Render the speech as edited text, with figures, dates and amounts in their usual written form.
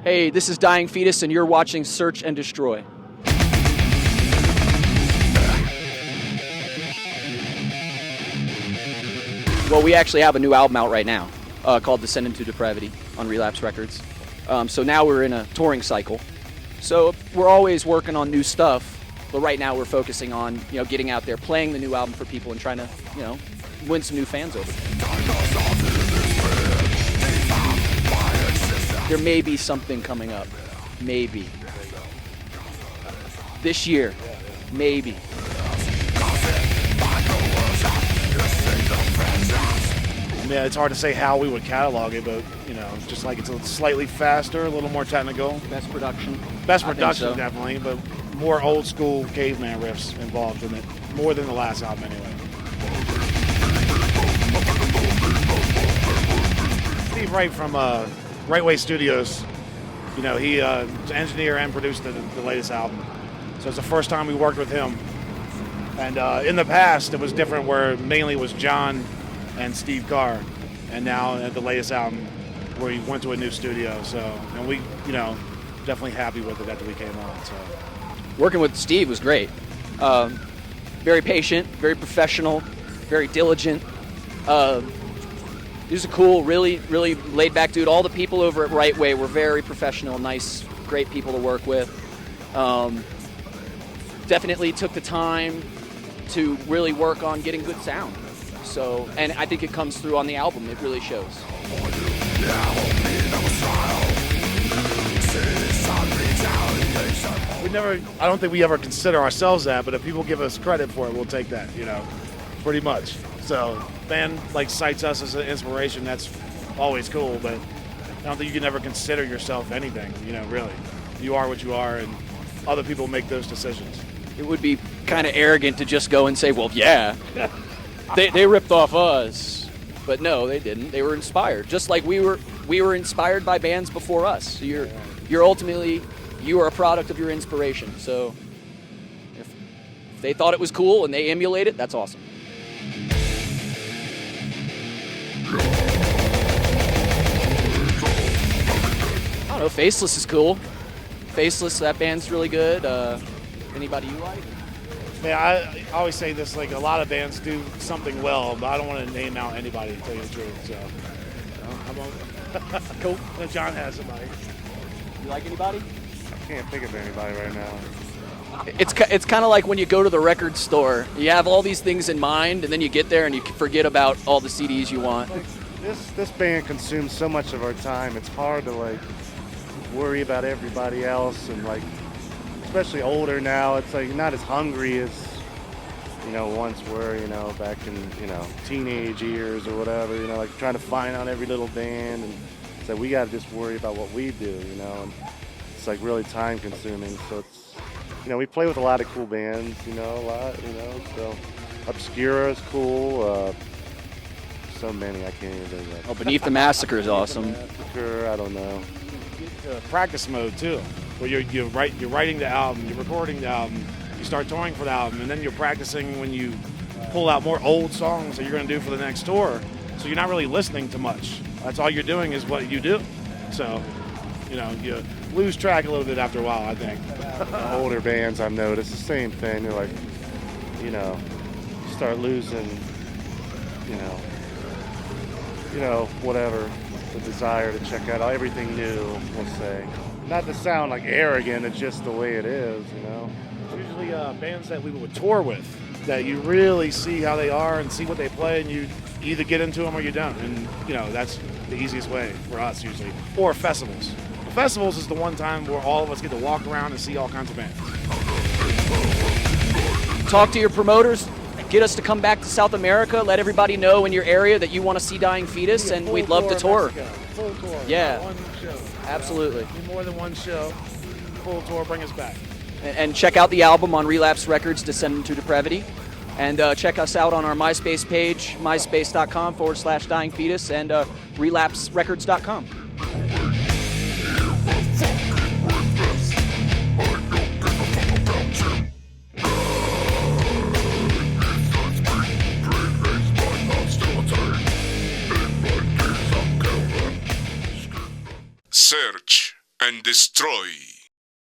Hey, this is Dying Fetus, and you're watching Search and Destroy. Well, we actually have a new album out right now called Descend into Depravity on Relapse Records. So now we're in a touring cycle. So we're always working on new stuff, but right now we're focusing on getting out there, playing the new album for people, and trying to win some new fans over. There may be something coming up, maybe this year, maybe. Yeah, it's hard to say how we would catalog it, but just like it's a slightly faster, a little more technical. Best production, so. Definitely, but more old school caveman riffs involved in it, more than the last album anyway. Steve Wright from Right Way Studios, he was engineer and produced the latest album, so it's the first time we worked with him. And in the past, it was different, where mainly it was John and Steve Carr, and now at the latest album, where he went to a new studio. So, and we, definitely happy with it after we came on. So, working with Steve was great. Very patient, very professional, very diligent. He was a cool, really, really laid back dude. All the people over at Right Way were very professional, nice, great people to work with. Definitely took the time to really work on getting good sound. So, and I think it comes through on the album. It really shows. I don't think we ever consider ourselves that, but if people give us credit for it, we'll take that, pretty much. So, band cites us as an inspiration. That's always cool, but I don't think you can ever consider yourself anything, really. You are what you are, and other people make those decisions. It would be kind of arrogant to just go and say, well, yeah. They ripped off us, but no, they didn't. They were inspired, just like we were inspired by bands before us. So you're ultimately, you are a product of your inspiration. So if they thought it was cool and they emulate it, that's awesome. I don't know. Faceless is cool. Faceless, that band's really good. Anybody you like? Yeah, I always say this, a lot of bands do something well, but I don't want to name out anybody, to tell you the truth. So, cool. John has somebody. You like anybody? I can't think of anybody right now. It's kind of like when you go to the record store. You have all these things in mind, and then you get there and you forget about all the CDs you want. This band consumes so much of our time. It's hard to worry about everybody else, and especially older now, it's not as hungry as once were, back in teenage years or whatever, trying to find out every little band, and so we got to just worry about what we do, and it's really time consuming. So it's we play with a lot of cool bands, so Obscura is cool. So many I can't even think of. Oh, Beneath the Massacre is awesome. Massacre, I don't know. Practice mode too, where you're writing the album, you're recording the album, you start touring for the album, and then you're practicing when you pull out more old songs that you're going to do for the next tour. So you're not really listening to much. That's all you're doing is what you do. So, you lose track a little bit after a while, I think. Older bands, I've noticed the same thing. They're start losing, whatever, the desire to check out everything new, we'll say. Not to sound arrogant, it's just the way it is, It's usually bands that we would tour with, that you really see how they are and see what they play, and you either get into them or you don't. And, that's the easiest way for us usually. Or festivals. The festivals is the one time where all of us get to walk around and see all kinds of bands. Talk to your promoters. Get us to come back to South America. Let everybody know in your area that you want to see Dying Fetus, and we'd love to tour. Full tour. Yeah. One show. Absolutely. More than one show. Full tour. Bring us back. And check out the album on Relapse Records, Descend into Depravity. And check us out on our MySpace page, myspace.com/Dying Fetus, and relapserecords.com. Search and destroy.